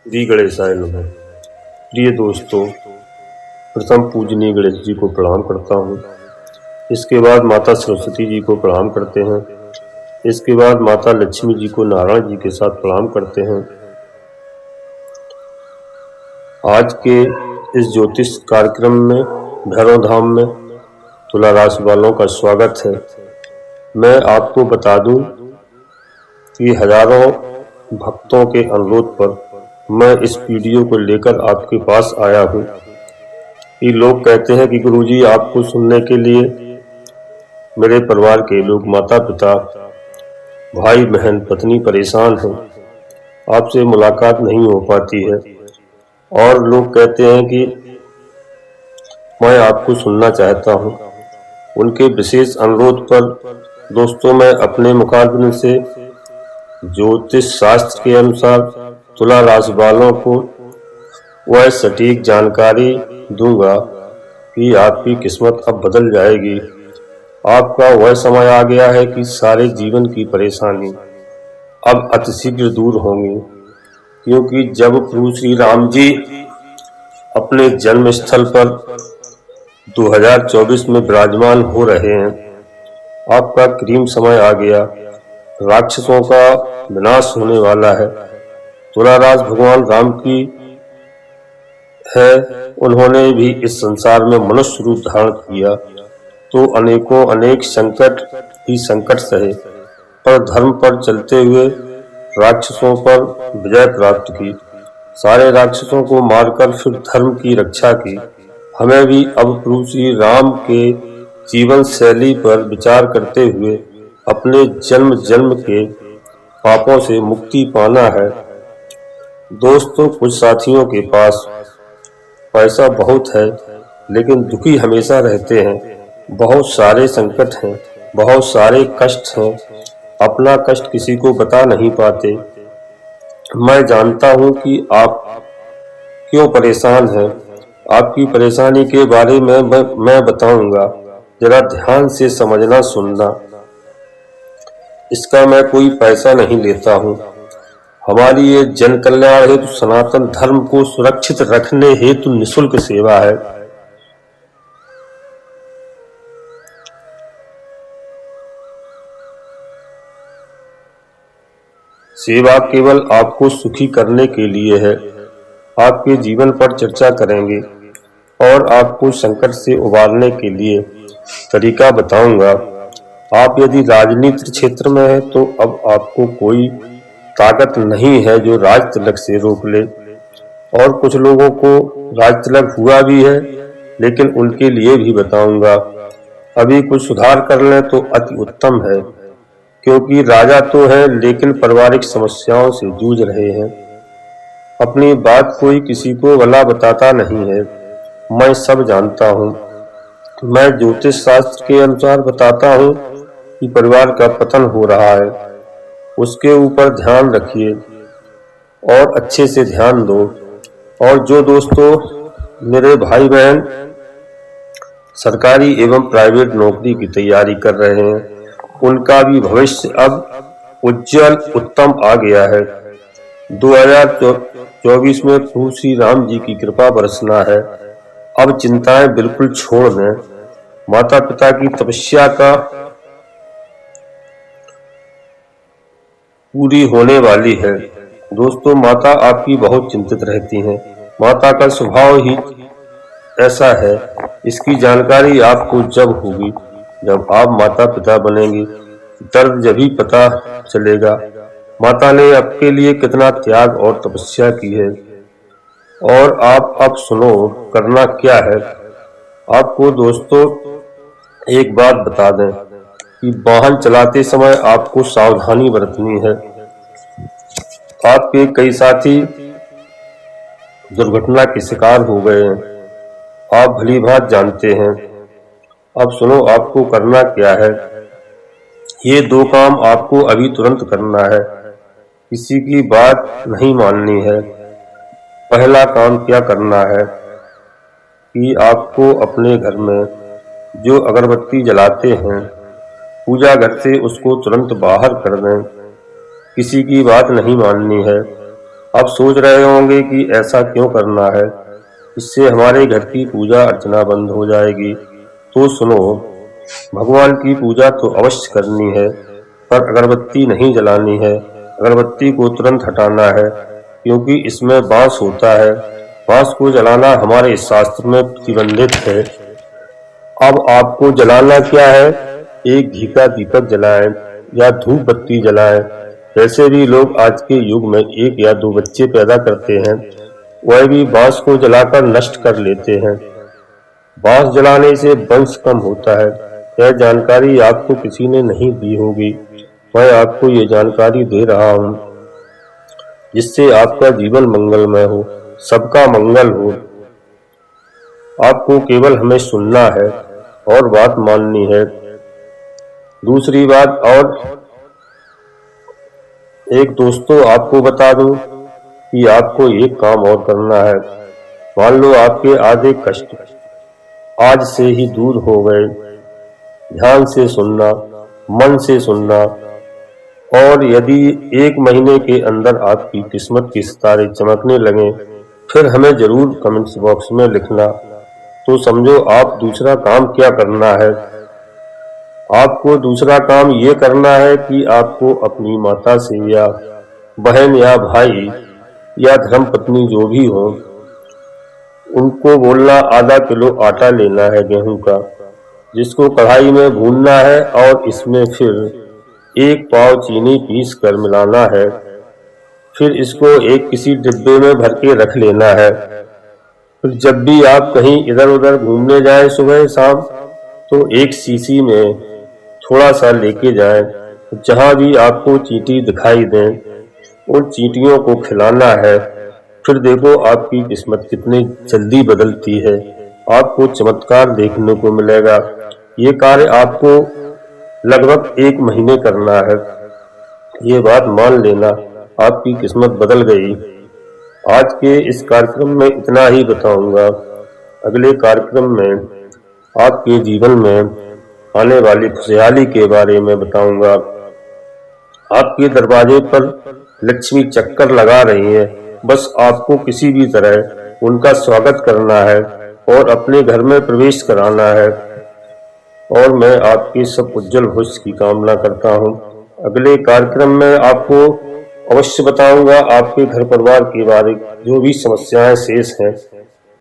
श्री गणेशाय नमः। प्रिय दोस्तों, प्रथम पूजनीय गणेश जी को प्रणाम करता हूँ। इसके बाद माता सरस्वती जी को प्रणाम करते हैं। इसके बाद माता लक्ष्मी जी को नारायण जी के साथ प्रणाम करते हैं। आज के इस ज्योतिष कार्यक्रम में भैरव धाम में तुला राशि वालों का स्वागत है। मैं आपको बता दूं कि हजारों भक्तों के अनुरोध पर मैं इस वीडियो को लेकर आपके पास आया हूँ। कि लोग कहते हैं कि गुरुजी, आपको सुनने के लिए मेरे परिवार के लोग, माता पिता, भाई बहन, पत्नी परेशान हैं, आपसे मुलाकात नहीं हो पाती है। और लोग कहते हैं कि मैं आपको सुनना चाहता हूँ। उनके विशेष अनुरोध पर दोस्तों, मैं अपने मुखारबिन से ज्योतिष शास्त्र के अनुसार तुला राशि वालों को वह सटीक जानकारी दूंगा कि आपकी किस्मत अब बदल जाएगी। आपका वह समय आ गया है कि सारे जीवन की परेशानी अब अतिशीघ्र दूर होंगी, क्योंकि जब प्रभु श्री राम जी अपने जन्म स्थल पर 2024 में विराजमान हो रहे हैं, आपका क्रीम समय आ गया। राक्षसों का विनाश होने वाला है। तुला राशि भगवान राम की है। उन्होंने भी इस संसार में मनुष्य रूप धारण किया तो अनेक संकट ही संकट सहे, पर धर्म पर चलते हुए राक्षसों पर विजय प्राप्त की। सारे राक्षसों को मारकर फिर धर्म की रक्षा की। हमें भी अब प्रभु श्री राम के जीवन शैली पर विचार करते हुए अपने जन्म जन्म के पापों से मुक्ति पाना है। दोस्तों, कुछ साथियों के पास पैसा बहुत है, लेकिन दुखी हमेशा रहते हैं। बहुत सारे संकट हैं, बहुत सारे कष्ट हैं, अपना कष्ट किसी को बता नहीं पाते। मैं जानता हूं कि आप क्यों परेशान हैं। आपकी परेशानी के बारे में मैं बताऊंगा। जरा ध्यान से समझना, सुनना। इसका मैं कोई पैसा नहीं लेता हूं। हमारी ये जन कल्याण हेतु, सनातन धर्म को सुरक्षित रखने हेतु निःशुल्क सेवा है। सेवा केवल आपको सुखी करने के लिए है। आपके जीवन पर चर्चा करेंगे और आपको संकट से उबारने के लिए तरीका बताऊंगा। आप यदि राजनीतिक क्षेत्र में हैं तो अब आपको कोई ताकत नहीं है जो राज तिलक से रोक ले। और कुछ लोगों को राज तिलक हुआ भी है, लेकिन उनके लिए भी बताऊंगा। अभी कुछ सुधार कर लें तो अति उत्तम है, क्योंकि राजा तो है लेकिन पारिवारिक समस्याओं से जूझ रहे हैं। अपनी बात कोई किसी को भला बताता नहीं है। मैं सब जानता हूँ। मैं ज्योतिष शास्त्र के अनुसार बताता हूँ कि परिवार का पतन हो रहा है। उसके ऊपर ध्यान रखिए और अच्छे से ध्यान दो। और जो दोस्तों मेरे भाई बहन सरकारी एवं प्राइवेट नौकरी की तैयारी कर रहे हैं, उनका भी भविष्य अब उज्जवल उत्तम आ गया है। 2024 में प्रभु श्री राम जी की कृपा बरसना है। अब चिंताएं बिल्कुल छोड़ दें। माता पिता की तपस्या का पूरी होने वाली है। दोस्तों, माता आपकी बहुत चिंतित रहती हैं। माता का स्वभाव ही ऐसा है। इसकी जानकारी आपको जब होगी, जब आप माता पिता बनेंगे। दर्द जब ही पता चलेगा माता ने आपके लिए कितना त्याग और तपस्या की है। और आप अब सुनो, करना क्या है। आपको दोस्तों एक बात बता दें कि वाहन चलाते समय आपको सावधानी बरतनी है। आपके कई साथी दुर्घटना के शिकार हो गए हैं, आप भली भांति जानते हैं। अब सुनो, आपको करना क्या है। ये दो काम आपको अभी तुरंत करना है। किसी की बात नहीं माननी है। पहला काम क्या करना है कि आपको अपने घर में जो अगरबत्ती जलाते हैं, पूजा घर से उसको तुरंत बाहर कर दें। किसी की बात नहीं माननी है। आप सोच रहे होंगे कि ऐसा क्यों करना है, इससे हमारे घर की पूजा अर्चना बंद हो जाएगी। तो सुनो, भगवान की पूजा तो अवश्य करनी है, पर अगरबत्ती नहीं जलानी है। अगरबत्ती को तुरंत हटाना है, क्योंकि इसमें बांस होता है। बांस को जलाना हमारे शास्त्र में प्रतिबंधित है। अब आपको जलाना क्या है? एक घी का दीपक जलाएं या धूप बत्ती जलाएं। वैसे भी लोग आज के युग में 1 या 2 बच्चे पैदा करते हैं, वह भी बांस को जलाकर नष्ट कर लेते हैं। बांस जलाने से वंश कम होता है। यह जानकारी आपको किसी ने नहीं दी होगी, मैं आपको ये जानकारी दे रहा हूँ, जिससे आपका जीवन मंगलमय हो, सबका मंगल हो। आपको केवल हमें सुनना है और बात माननी है। दूसरी बात, और एक दोस्तों आपको बता दूं कि आपको एक काम और करना है। मान लो आपके आधे कष्ट आज से ही दूर हो गए। ध्यान से सुनना, मन से सुनना, और यदि 1 महीने के अंदर आपकी किस्मत के सितारे चमकने लगे, फिर हमें जरूर कमेंट्स बॉक्स में लिखना। तो समझो आप दूसरा काम क्या करना है। आपको दूसरा काम ये करना है कि आपको अपनी माता से या बहन या भाई या धर्मपत्नी जो भी हो, उनको बोलना आधा किलो आटा लेना है गेहूं का, जिसको कढ़ाई में भूनना है और इसमें फिर 1 पाव चीनी पीस कर मिलाना है। फिर इसको एक किसी डिब्बे में भर के रख लेना है। फिर जब भी आप कहीं इधर उधर घूमने जाएं सुबह शाम, तो एक शीशी में थोड़ा सा लेके जाएं। जहां भी आपको चींटी दिखाई दें, उन चींटियों को खिलाना है। फिर देखो आपकी किस्मत कितनी जल्दी बदलती है। आपको चमत्कार देखने को मिलेगा। ये कार्य आपको लगभग 1 महीने करना है। ये बात मान लेना, आपकी किस्मत बदल गई। आज के इस कार्यक्रम में इतना ही बताऊंगा। अगले कार्यक्रम में आपके जीवन में आने वाली खुशहाली के बारे में बताऊंगा। आपके दरवाजे पर लक्ष्मी चक्कर लगा रही है, बस आपको किसी भी तरह उनका स्वागत करना है और अपने घर में प्रवेश कराना है। और मैं आपकी सब उज्जवल भविष्य की कामना करता हूँ। अगले कार्यक्रम में आपको अवश्य बताऊंगा आपके घर परिवार के बारे जो भी समस्याएं शेष हैं।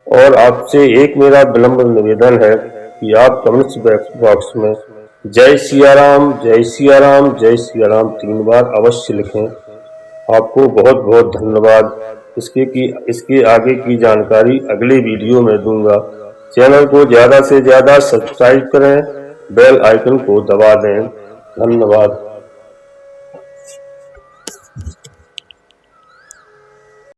और आपसे एक मेरा विनम्र निवेदन है कि आप कमेंट्स बॉक्स में जय सिया राम, जय सिया राम, जय सिया राम 3 बार अवश्य लिखें। आपको बहुत बहुत धन्यवाद। इसके आगे की जानकारी अगले वीडियो में दूंगा। चैनल को ज्यादा से ज्यादा सब्सक्राइब करें, बेल आइकन को दबा दें। धन्यवाद।